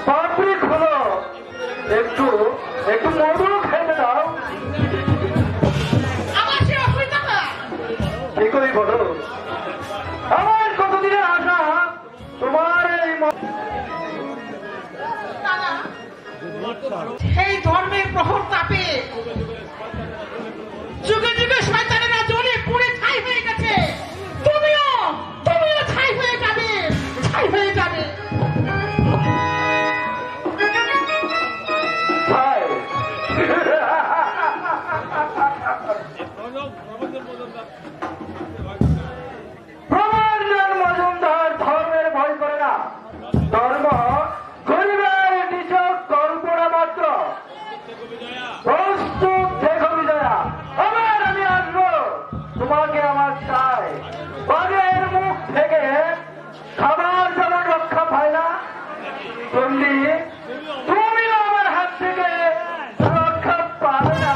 Public হলো, একটু একটু মধু খেতে দাও। আমার সে অসুবিধা না। কি করি বলো, আমার কতদিনের আশা তোমার এই এই ধর্মের প্রহর তাপে যুগে যুগে শয়তানেরা জ্বলে পুড়ে ছাই হয়ে গেছে। তুমিও ছাই হয়ে যাবে, ছাই হয়ে যাবে। ভাই। প্রমাণ মজুমদার ধর্মের ভয় করে না, ধর্ম গরিবের নিচক কল্পনা মাত্র। প্রস্তুত দেখো বিজয়া, আবার আমি আসবো, তোমাকে আমার চাই। বাঘের মুখ থেকে খাবার যেমন রক্ষা পায় না, তেমনি তুমিও আমার হাত থেকে রক্ষা পাবে না।